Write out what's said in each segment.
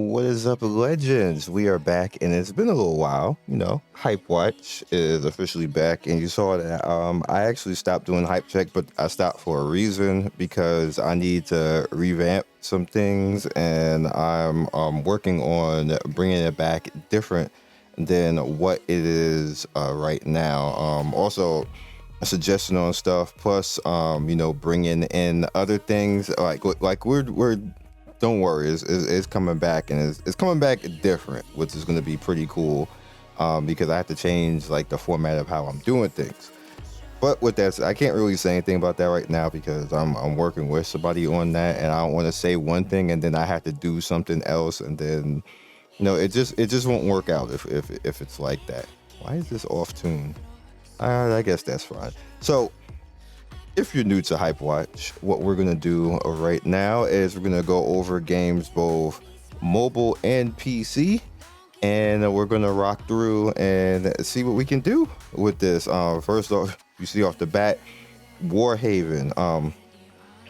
What is up, legends? We are back, and it's been a little while. HypeWatch is officially back, and you saw that. I actually stopped doing hype check, but I stopped for a reason because I need to revamp some things, and I'm working on bringing it back different than what it is right now. Also, a suggestion on stuff, plus bringing in other things like we're don't worry, it's coming back, and it's coming back different, which is going to be pretty cool, because I have to change like the format of how I'm doing things. But with that, I can't really say anything about that right now because I'm working with somebody on that, and I don't want to say one thing and then I have to do something else, and then it just won't work out if it's like that. Why is this off tune? I guess that's fine. So if you're new to HypeWatch, what we're going to do right now is we're going to go over games both mobile and PC, and we're going to rock through and see what we can do with this. First off, you see off the bat, Warhaven.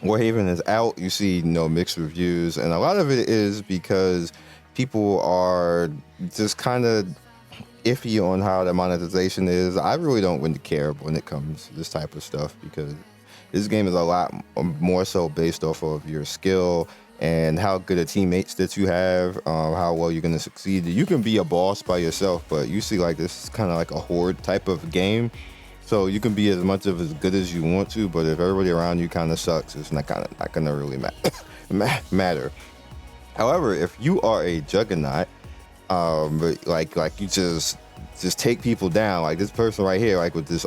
Warhaven is out. You see mixed reviews, and a lot of it is because people are just kind of iffy on how the monetization is. I really don't really care when it comes to this type of stuff because this game is a lot more so based off of your skill and how good of teammates that you have, how well you're going to succeed. You can be a boss by yourself, but you see like this is kind of like a horde type of game. So you can be as much of as good as you want to, but if everybody around you kind of sucks, it's not going to really matter. However, if you are a juggernaut, like you just take people down, like this person right here, like with this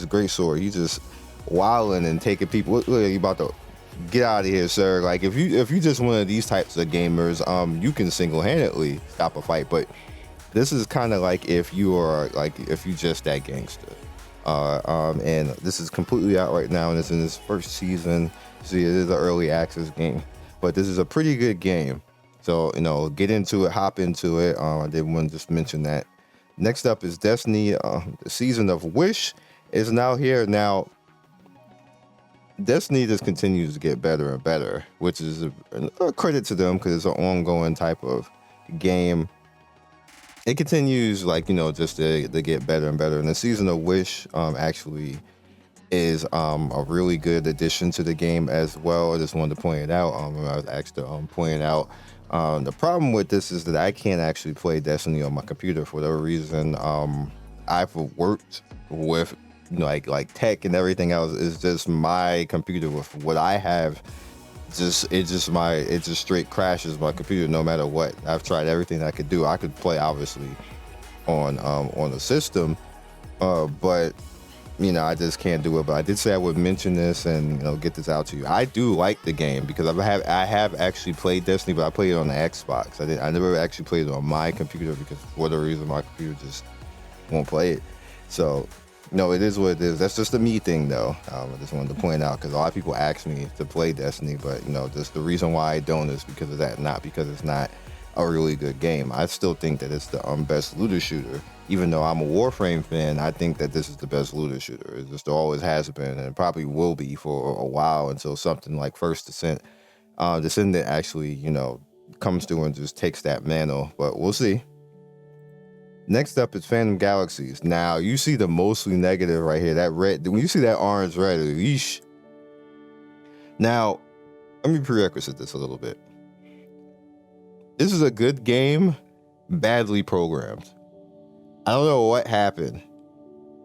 great sword, he just wilding and taking people. Look, you about to get out of here, sir. Like if you just one of these types of gamers, you can single-handedly stop a fight. But this is kind of like if you just that gangster. And this is completely out right now, and it's in its first season. See, it is an early access game, but this is a pretty good game. So get into it, hop into it. I did want to just mention that. Next up is Destiny. The season of Wish is now here. Now, Destiny just continues to get better and better, which is a credit to them because it's an ongoing type of game. It continues just to get better and better. And the season of Wish actually is a really good addition to the game as well. I just wanted to point it out. I was asked to point it out. The problem with this is that I can't actually play Destiny on my computer for whatever reason. I've worked with like tech and everything else. Is just my computer with what I have. It just straight crashes my computer no matter what. I've tried everything I could do. I could play obviously on the system, but I just can't do it. But I did say I would mention this and get this out to you. I do like the game because I have actually played Destiny, but I played it on the Xbox. I never actually played it on my computer because for whatever reason my computer just won't play it. So no, it is what it is. That's just a me thing though. I just wanted to point out because a lot of people ask me to play Destiny, but just the reason why I don't is because of that, not because it's not a really good game. I still think that it's the best looter shooter. Even though I'm a Warframe fan, I think that this is the best looter shooter. It just always has been, and it probably will be for a while until something like First Descendant actually, comes through and just takes that mantle. But we'll see. Next up is Phantom Galaxies. Now you see the mostly negative right here. That red, when you see that orange red, yeesh. Now, let me prerequisite this a little bit. This is a good game, badly programmed. I don't know what happened.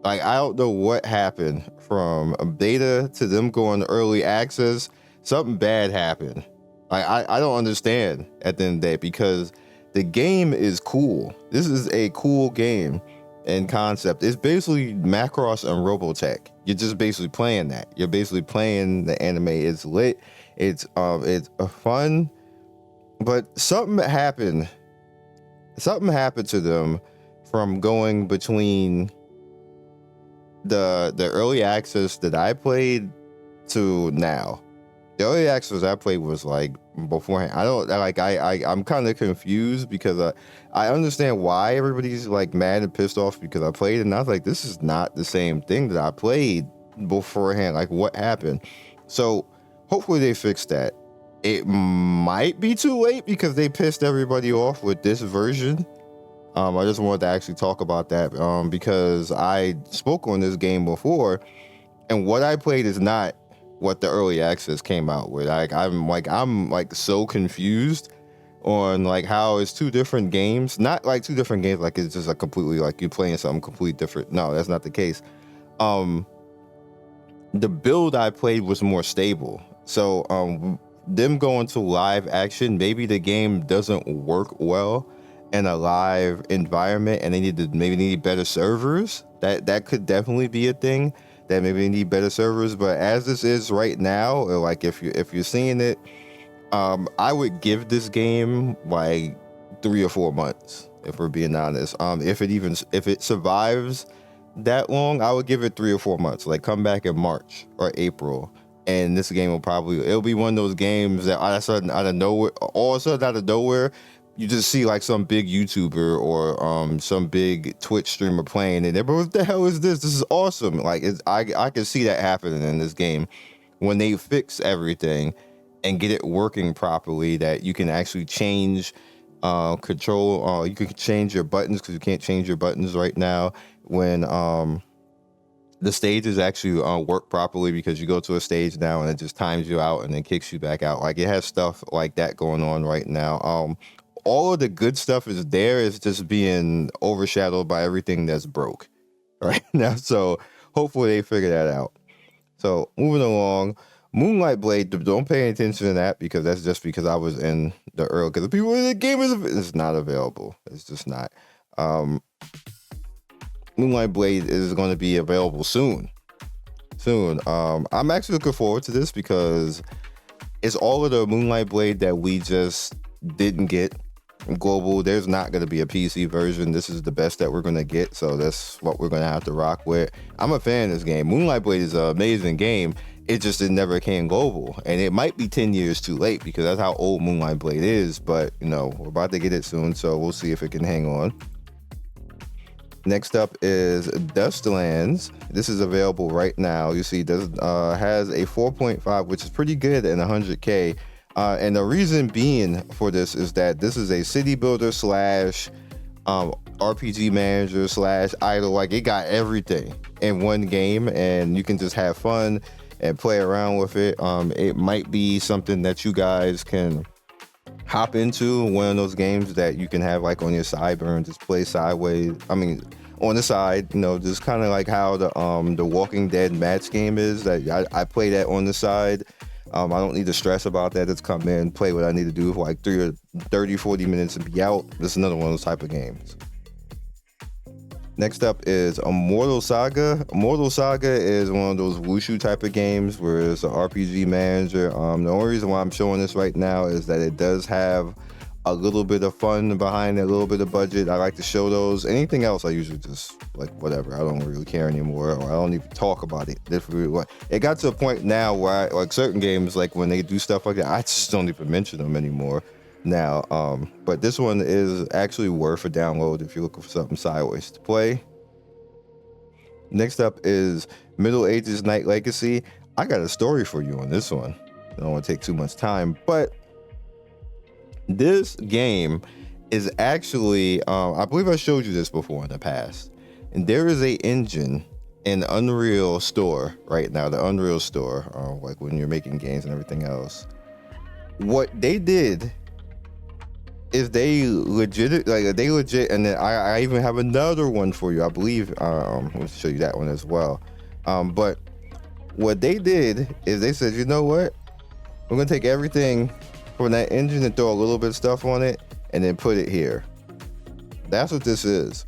I don't know what happened from beta to them going to early access. Something bad happened. I don't understand at the end of the day because the game is cool. This is a cool game in concept. It's basically Macross and Robotech. You're just basically playing that. You're basically playing the anime. It's lit. It's fun. But something happened. Something happened to them from going between the early access that I played to now. The early access I played was like beforehand. I'm kind of confused because I understand why everybody's like mad and pissed off because I played it, and I was like, this is not the same thing that I played beforehand. Like, what happened? So hopefully they fix that. it might be too late because they pissed everybody off with this version. I just wanted to actually talk about that because I spoke on this game before, and what I played is not what the early access came out with. I'm so confused on like how it's two different games, not like two different games, like it's just a completely like you're playing something completely different. No, that's not the case. The build I played was more stable, so them going to live action, maybe the game doesn't work well in a live environment, and they need better servers. That could definitely be a thing. That maybe they need better servers. But as this is right now, or like if you're seeing it, I would give this game like 3 or 4 months, if we're being honest. If it survives that long, I would give it 3 or 4 months. Like come back in March or April, and this game it'll be one of those games that all of a sudden out of nowhere, you just see like some big YouTuber or some big Twitch streamer playing it. But what the hell is this? This is awesome. Like I can see that happening in this game when they fix everything and get it working properly, that you can actually change control. You can change your buttons, because you can't change your buttons right now when the stages actually work properly, because you go to a stage now and it just times you out and then kicks you back out. Like it has stuff like that going on right now. All of the good stuff is there. It's just being overshadowed by everything that's broke right now. So hopefully they figure that out. So moving along, Moonlight Blade, don't pay any attention to that, because that's just because I was in the early, because the people in the game it's not available. It's just not. Moonlight Blade is going to be available soon. I'm actually looking forward to this because it's all of the Moonlight Blade that we just didn't get global. There's not going to be a PC version. This is the best that we're going to get, so that's what we're going to have to rock with. I'm a fan of this game. Moonlight Blade is an amazing game. It never came global, and it might be 10 years too late, because that's how old Moonlight Blade is. But we're about to get it soon, so we'll see if it can hang on. Next up is Dustlands. This is available right now. You see, this has a 4.5, which is pretty good, and 100K. And the reason being for this is that this is a city builder / RPG manager / idle. Like, it got everything in one game, and you can just have fun and play around with it. It might be something that you guys can hop into, one of those games that you can have like on your sideburn and just play sideways. I mean, on the side, just kind of like how the Walking Dead match game is, that I play that on the side. I don't need to stress about that. Just come in, play what I need to do for like 40 minutes and be out. This is another one of those type of games. Next up is Immortal Saga. Immortal Saga is one of those wushu type of games where it's an RPG manager. The only reason why I'm showing this right now is that it does have a little bit of fun behind it, a little bit of budget. I like to show those. Anything else, I usually just like whatever. I don't really care anymore, or I don't even talk about it. It got to a point now where like certain games, like when they do stuff like that, I just don't even mention them anymore now. But this one is actually worth a download if you're looking for something sideways to play. Next up is Middle Ages Night Legacy. I got a story for you on this one. I don't want to take too much time, but this game is actually, I believe I showed you this before in the past, and there is a engine in Unreal Store right now, the Unreal Store, like when you're making games and everything else. What they did is they legit, and then I even have another one for you, I believe. I'll show you that one as well. But what they did is they said, you know what? We're gonna take everything from that engine and throw a little bit of stuff on it and then put it here. That's what this is.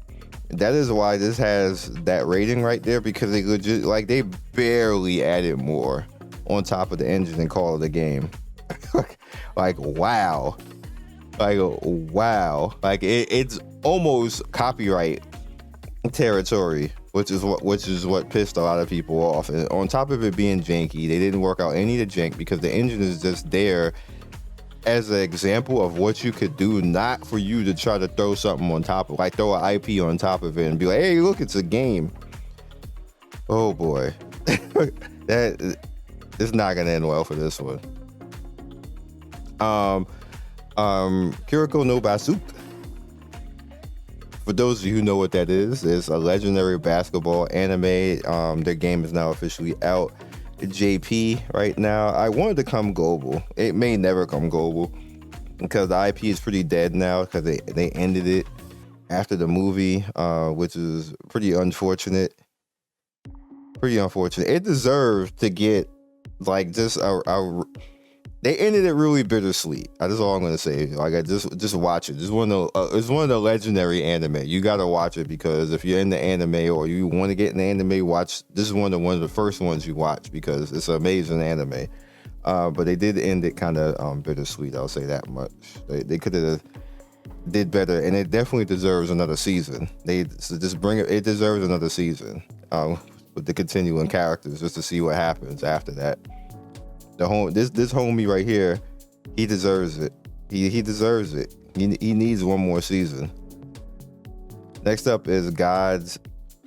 That is why this has that rating right there, because they legit, like, they barely added more on top of the engine and call it a game. Like, wow. Like it's almost copyright territory, which is what pissed a lot of people off. And on top of it being janky, they didn't work out any of the jank, because the engine is just there as an example of what you could do, not for you to try to throw something on top of, like throw an IP on top of it and be like, hey, look, it's a game. Oh boy. That is not gonna end well for this one. Kuroko no Basuke. For those of you who know what that is, it's a legendary basketball anime. Their game is now officially out. JP right now. I wanted to come global. It may never come global because the IP is pretty dead now because they ended it after the movie, which is pretty unfortunate. It deserved to get like just they ended it really bittersweet. That's all I'm gonna say. Like, I just watch it. It's one of the legendary anime. You gotta watch it because if you're in the anime or you want to get in the anime, watch. This is one of the first ones you watch because it's an amazing anime. But they did end it kind of bittersweet. I'll say that much. They could have did better, and it definitely deserves another season. Just bring it. It deserves another season with the continuing characters, just to see what happens after that. This homie right here, he deserves it. He deserves it. He needs one more season. Next up is Gods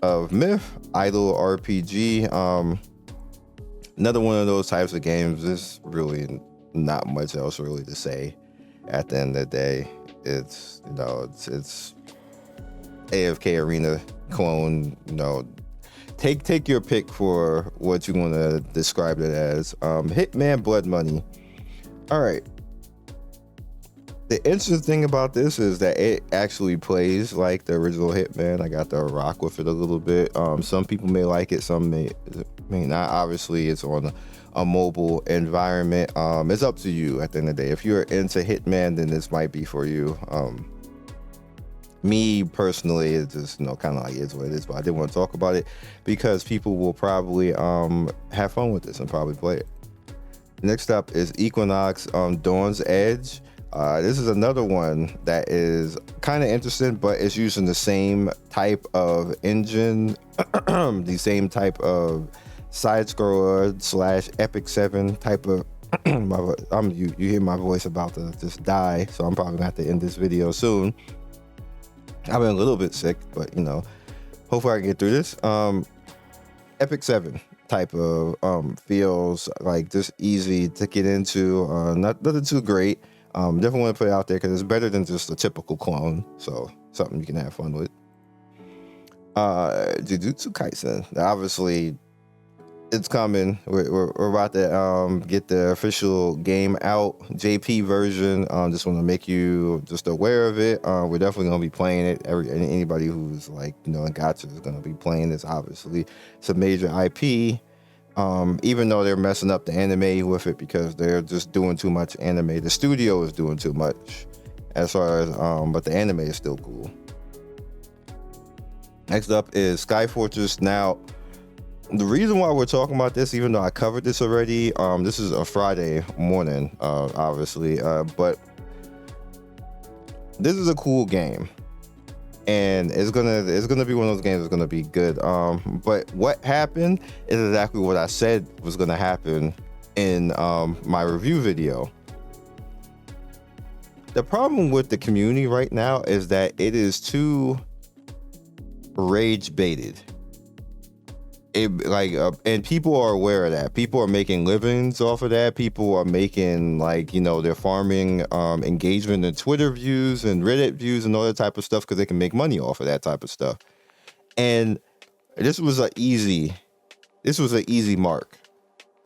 of Myth, Idol RPG. Another one of those types of games. There's really not much else really to say. At the end of the day, it's AFK Arena clone. Take your pick for what you want to describe it as. Hitman Blood Money. All right. The interesting thing about this is that it actually plays like the original Hitman. I got to rock with it a little bit. Some people may like it, some may not. Obviously, it's on a mobile environment. It's up to you at the end of the day. If you're into Hitman, then this might be for you. Me personally, it's just kind of like it's what it is, but I didn't want to talk about it because people will probably have fun with this and probably play it. Next up is Equinox Dawn's Edge. This is another one that is kind of interesting, but it's using the same type of engine, the same type of side scroller / Epic 7 type of. You hear my voice about to just die, so I'm probably gonna have to end this video soon. I've been a little bit sick, but hopefully I can get through this. Epic 7 type of feels like just easy to get into. Nothing too great. Definitely want to put it out there because it's better than just a typical clone. So something you can have fun with. Jujutsu Kaisen. Obviously, it's coming. We're about to get the official game out, JP version. Just want to make you just aware of it. We're definitely gonna be playing it. Anybody who's in Gacha is gonna be playing this. Obviously, it's a major IP. Even though they're messing up the anime with it because they're just doing too much anime. The studio is doing too much as far as but the anime is still cool. Next up is Sky Fortress. Now, the reason why we're talking about this, even though I covered this already, this is a Friday morning, obviously, but this is a cool game, and it's gonna be one of those games that's gonna be good. But what happened is exactly what I said was gonna happen in my review video. The problem with the community right now is that it is too rage baited. And people are aware of that. People are making livings off of that. People are making they're farming engagement and Twitter views and Reddit views and all that type of stuff because they can make money off of that type of stuff. And this was an easy mark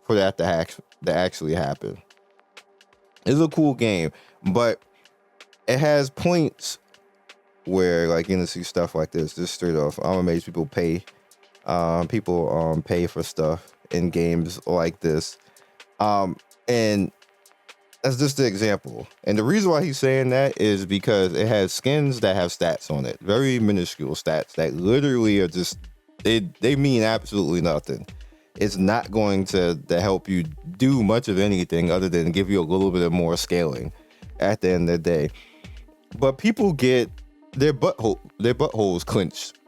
for that to actually happen. It's a cool game, but it has points where see stuff like this. Just straight off, I'm amazed people pay. People pay for stuff in games like this, and that's just the example. And the reason why he's saying that is because it has skins that have stats on it, very minuscule stats that literally are just they mean absolutely nothing. It's not going to help you do much of anything other than give you a little bit of more scaling at the end of the day. But people get their buttholes clenched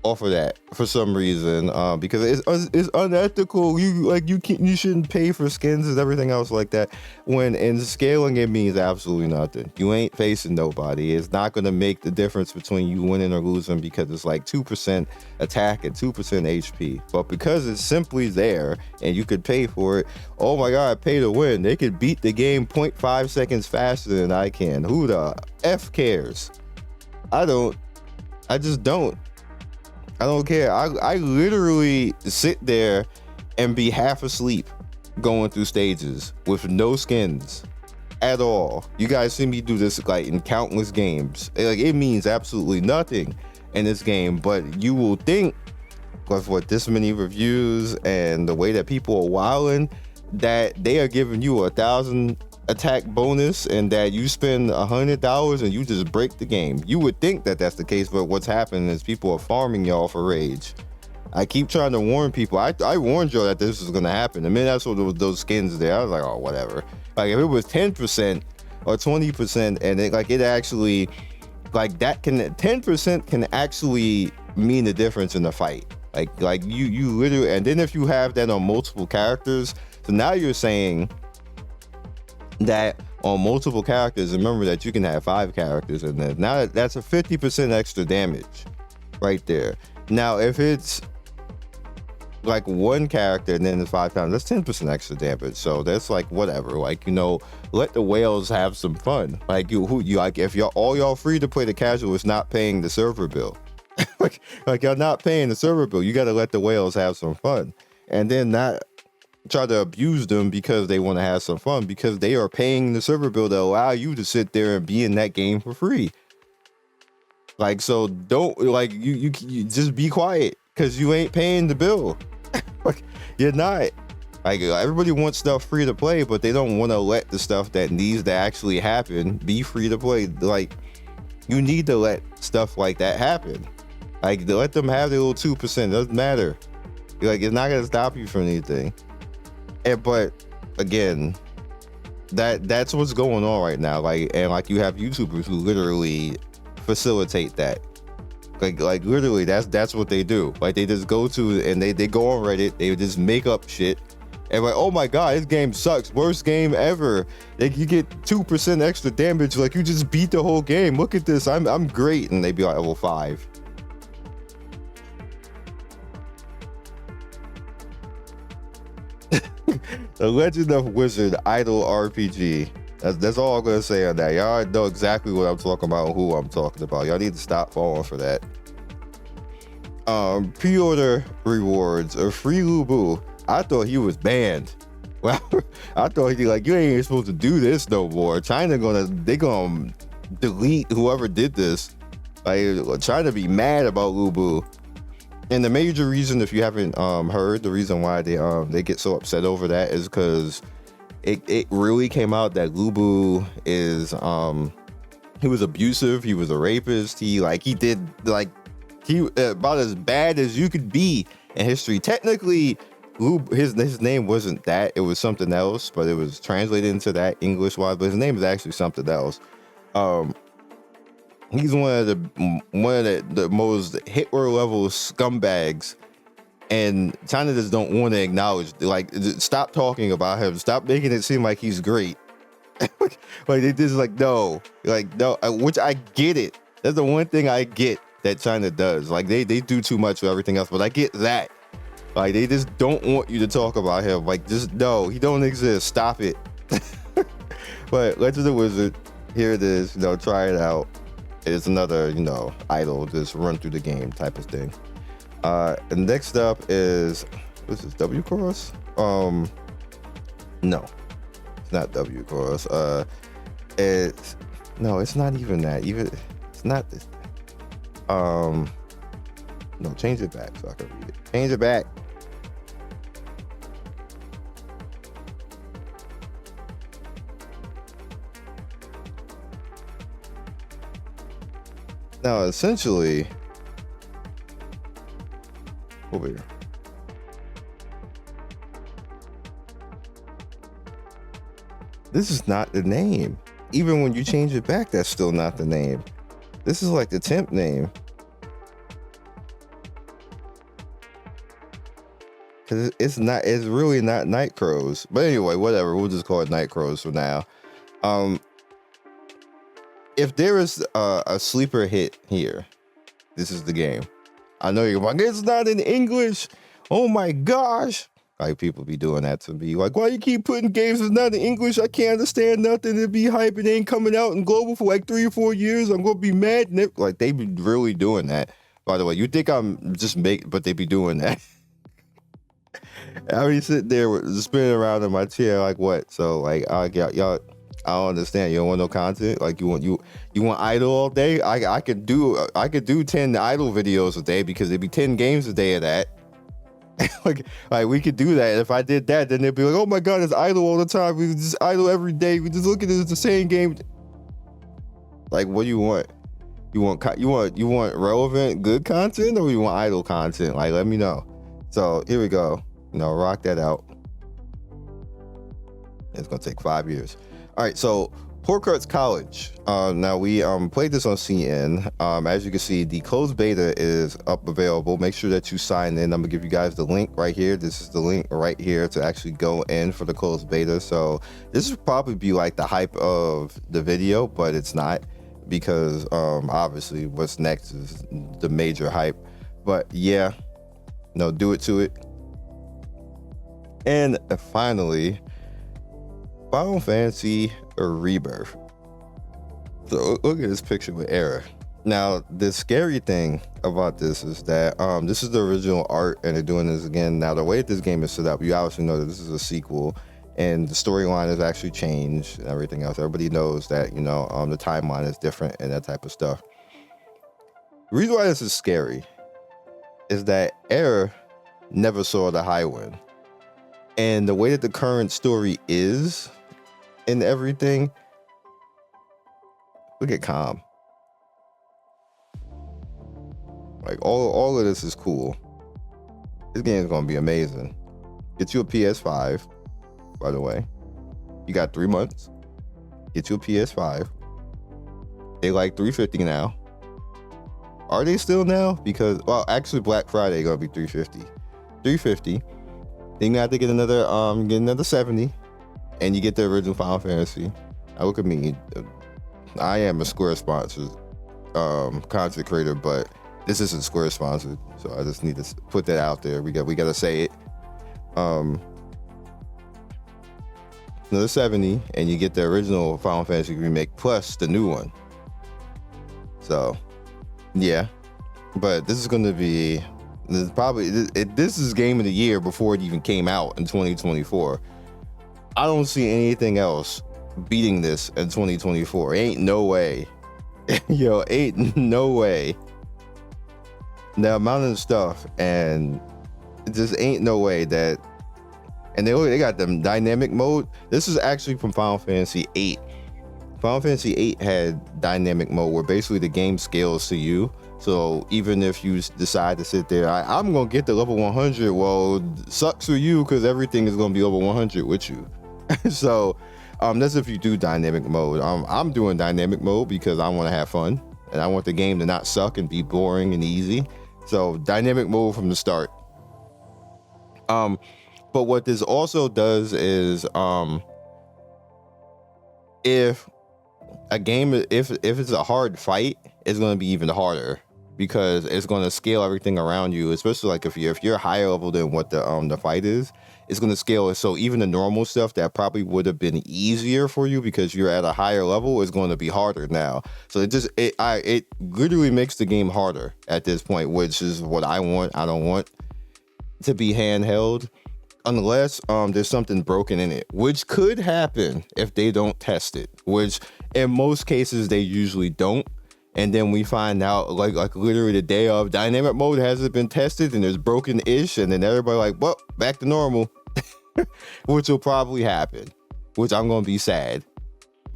off of that for some reason, because it's unethical. You shouldn't pay for skins and everything else like that. When in scaling, it means absolutely nothing. You ain't facing nobody. It's not gonna make the difference between you winning or losing, because it's like 2% attack and 2% HP. But because it's simply there and you could pay for it, oh my god, pay to win. They could beat the game 0.5 seconds faster than I can. Who the F cares? I just don't. I don't care. I literally sit there and be half asleep going through stages with no skins at all. You guys see me do this like in countless games. Like, it means absolutely nothing in this game, but you will think with what this many reviews and the way that people are wilding, that they are giving you 1,000 attack bonus and that you spend $100 and you just break the game. You would think that that's the case, but what's happening is people are farming y'all for rage. I keep trying to warn people. I warned y'all that this was gonna happen. The minute I saw those skins there, I was like, oh, whatever. Like, if it was 10% or 20%, and it actually, like, that can 10% can actually mean the difference in the fight. Like you literally, and then if you have that on multiple characters, so now you're saying that on multiple characters, remember that you can have 5 characters in there. Now that's a 50% extra damage right there. Now if it's like one character and then it's 5 times, that's 10% extra damage. So that's like whatever. Like, let the whales have some fun. Like if all y'all free to play the casual is not paying the server bill. like you're not paying the server bill. You got to let the whales have some fun, and then not try to abuse them because they want to have some fun, because they are paying the server bill to allow you to sit there and be in that game for free. Like, so don't, like, you just be quiet, because you ain't paying the bill. Like, you're not. Like, everybody wants stuff free to play, but they don't want to let the stuff that needs to actually happen be free to play. Like, you need to let stuff like that happen. Like, let them have their little 2%. Doesn't matter. Like, it's not gonna stop you from anything. But again, that's what's going on right now. Like you have YouTubers who literally facilitate that. Like literally, that's what they do. Like, they just go to and they go on Reddit. They just make up shit. And like, oh my god, this game sucks. Worst game ever. Like, you get 2% extra damage. Like, you just beat the whole game. Look at this. I'm great. And they be like, level 5. The Legend of Wizard Idol RPG. That's all I'm gonna say on that. Y'all know exactly what I'm talking about and who I'm talking about. Y'all need to stop falling for that. Pre-order rewards. A free Lubu. I thought he was banned. Well, I thought he like, you ain't even supposed to do this no more. China they gonna delete whoever did this. Like, trying to be mad about Lubu. And the major reason, if you haven't heard, the reason why they get so upset over that is because it really came out that Lubu is he was abusive, he was a rapist, he did about as bad as you could be in history. Technically, his name wasn't that, it was something else, but it was translated into that English wise, but his name is actually something else. He's one of the most Hitler level scumbags, and China just don't want to acknowledge. Like, stop talking about him. Stop making it seem like he's great. Like, they just no, which I get it. That's the one thing I get that China does. Like, they do too much for everything else, but I get that. Like, they just don't want you to talk about him. Like, just no, he don't exist. Stop it. But Legend of Wizard, here it is. Try it out. It's another, idol, just run through the game type of thing. And next up is, what's this, W Cross? No, it's not W Cross. It's not even that. It's not this. No, change it back so I can read it. Change it back. Now, essentially, over here. This is not the name. Even when you change it back, that's still not the name. This is like the temp name. because it's really not night crows. But anyway, whatever, we'll just call it night crows for now. If there is a sleeper hit here, this is the game. I know you're like, it's not in English. Oh my gosh. Like, people be doing that to me. Like, why you keep putting games that's not in English? I can't understand nothing. It be hype. It ain't coming out in global for like 3 or 4 years. I'm going to be mad. Like, they be really doing that. By the way, you think I'm just but they be doing that. I be sitting there spinning around in my chair like, what? So, like, y'all, I don't understand. You don't want no content? Like, you want idle all day? I could do 10 idle videos a day because it'd be 10 games a day of that. like we could do that. If I did that, then they'd be like, oh my god, it's idle all the time. We just idle every day. We just look at it as the same game. Like, what do you want? You want relevant, good content, or you want idle content? Like, let me know. So here we go. Rock that out. It's gonna take 5 years. All right, so Porkcarts College. Now we played this on Scion. As you can see, the closed beta is up available. Make sure that you sign in. I'm gonna give you guys the link right here. This is the link right here to actually go in for the closed beta. So this would probably be like the hype of the video, but it's not, because obviously what's next is the major hype. But yeah, do it to it. And finally, Final Fantasy Rebirth. So look at this picture with Era. Now, the scary thing about this is that this is the original art, and they're doing this again. Now, the way that this game is set up, you obviously know that this is a sequel, and the storyline has actually changed and everything else. Everybody knows that, the timeline is different and that type of stuff. The reason why this is scary is that Era never saw the Highwind. And the way that the current story is and everything, look at Calm. Like, all of this is cool. This game is gonna be amazing. Get you a PS5, by the way. You got 3 months. Get you a PS5. They like $350 now. Are they still now? Because, well, actually Black Friday gonna be $350. $350. Then you have to get another 70, and you get the original Final Fantasy. Now look at me. I am a Square sponsored content creator, but this isn't Square sponsored, so I just need to put that out there. We got to say it. Another 70, and you get the original Final Fantasy remake plus the new one. So yeah, but this is going to be. This is game of the year before it even came out in 2024. I don't see anything else beating this in 2024. Ain't no way. Ain't no way. The amount of stuff, and it just ain't no way that. And they got them dynamic mode. This is actually from Final Fantasy VIII. Final Fantasy VIII had dynamic mode where basically the game scales to you. So even if you decide to sit there, I'm going to get to level 100. Well, sucks for you, because everything is going to be over 100 with you. So that's if you do dynamic mode. I'm doing dynamic mode because I want to have fun, and I want the game to not suck and be boring and easy. So dynamic mode from the start. But what this also does is if a game, if it's a hard fight, it's going to be even harder, because it's going to scale everything around you, especially like if you're higher level than what the fight is, it's going to scale it. So even the normal stuff that probably would have been easier for you because you're at a higher level is going to be harder now. So it literally makes the game harder at this point, which is what I want. I don't want to be handheld unless there's something broken in it, which could happen if they don't test it, which in most cases they usually don't. And then we find out like literally the day of, dynamic mode hasn't been tested and there's broken-ish, and then everybody like, well, back to normal, which will probably happen, which I'm going to be sad.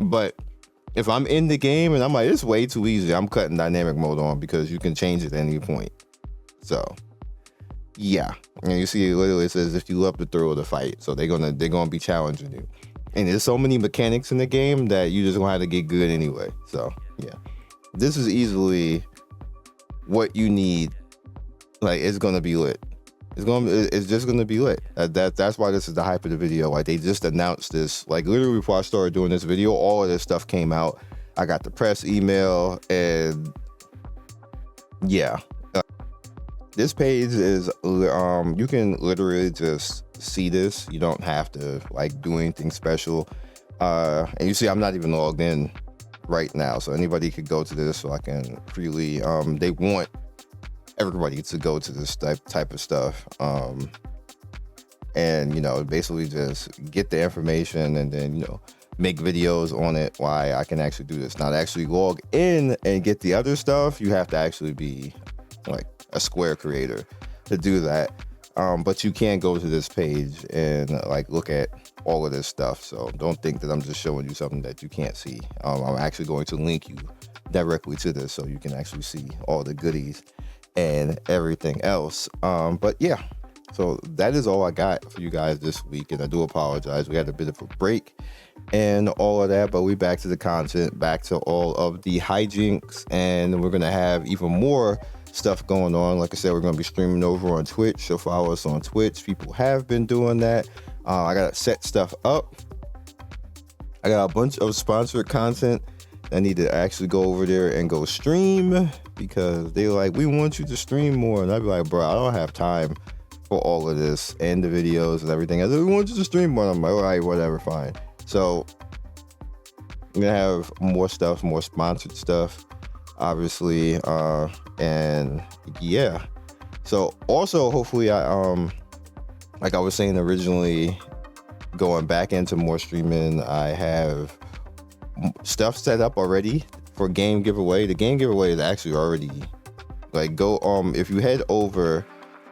But if I'm in the game and I'm like, it's way too easy, I'm cutting dynamic mode on, because you can change it at any point. So yeah, and you see it literally says if you love the thrill of the fight, so they're gonna be challenging you. And there's so many mechanics in the game that you just gonna have to get good anyway. So yeah, this is easily what you need. Like, it's gonna be lit. It's just gonna be lit. That's why this is the hype of the video. Like, they just announced this. Like, literally before I started doing this video, all of this stuff came out. I got the press email, and yeah, this page is you can literally just see this. You don't have to like do anything special. And you see, I'm not even logged in right now, so anybody could go to this, so I can freely. They want everybody to go to this type of stuff, and basically just get the information, and then make videos on it. Why I can actually do this. Now, to actually log in and get the other stuff, you have to actually be like a Square creator to do that. But you can go to this page and like look at all of this stuff. So don't think that I'm just showing you something that you can't see. I'm actually going to link you directly to this, so you can actually see all the goodies and everything else. But yeah, so that is all I got for you guys this week, and I do apologize. We had a bit of a break and all of that, but we back to the content, back to all of the hijinks, and we're gonna have even more stuff going on. Like I said, we're gonna be streaming over on Twitch, so follow us on Twitch. People have been doing that. I gotta set stuff up. I got a bunch of sponsored content. I need to actually go over there and go stream, because they're like, we want you to stream more, and I'd be like, bro, I don't have time for all of this and the videos and everything. I said, we want you to stream more. I'm like, all right, whatever, fine. So I'm gonna have more stuff, more sponsored stuff, obviously, and yeah. So also, hopefully, like I was saying originally, going back into more streaming, I have stuff set up already for game giveaway. The game giveaway is actually already like if you head over,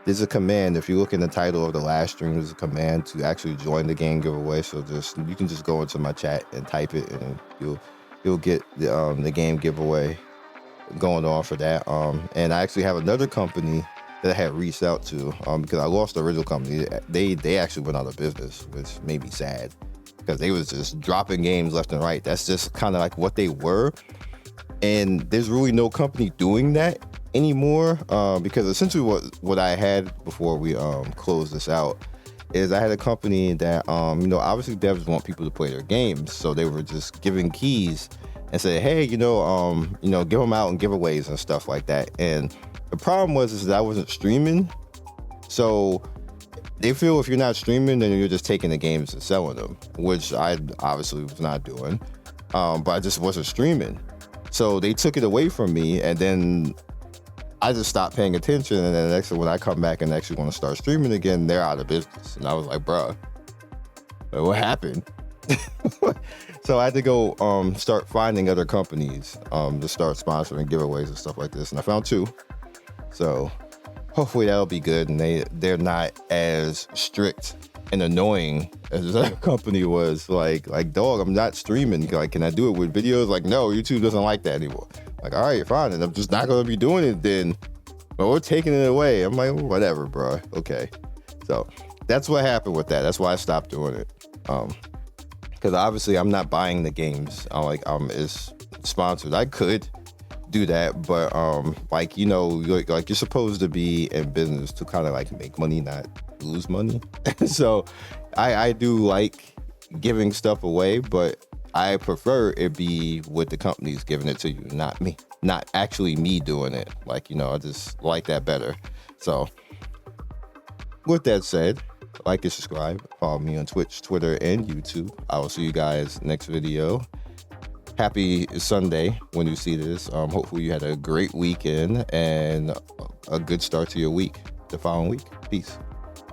there's a command. If you look in the title of the last stream, there's a command to actually join the game giveaway. So you can just go into my chat and type it, and you'll get the game giveaway going on for that. And I actually have another company that I had reached out to, because I lost the original company. They actually went out of business, which made me sad, because they was just dropping games left and right. That's just kind of like what they were, and there's really no company doing that anymore, because essentially what I had before we closed this out is I had a company that obviously devs want people to play their games, so they were just giving keys and say, hey, give them out and giveaways and stuff like that. And the problem was that I wasn't streaming, so they feel if you're not streaming, then you're just taking the games and selling them, which I obviously was not doing, but I just wasn't streaming. So they took it away from me, and then I just stopped paying attention. And then next, when I come back and actually want to start streaming again, they're out of business. And I was like, bruh, what happened? So I had to go start finding other companies to start sponsoring giveaways and stuff like this. And I found 2. So hopefully that'll be good, and they're not as strict and annoying as that company was. Like dog, I'm not streaming. Like, can I do it with videos? Like, no, YouTube doesn't like that anymore. Like, all right, fine, and I'm just not gonna be doing it then. But we're taking it away. I'm like, whatever, bro. Okay. So that's what happened with that. That's why I stopped doing it. Because obviously I'm not buying the games. It's sponsored. I could do that, but you're supposed to be in business to kind of like make money, not lose money. So I do like giving stuff away, but I prefer it be with the companies giving it to you, not me, not actually me doing it. I just like that better. So with that said, like and subscribe, follow me on Twitch, Twitter, and YouTube. I will see you guys next video. Happy Sunday when you see this. Hopefully you had a great weekend and a good start to your week, the following week. Peace.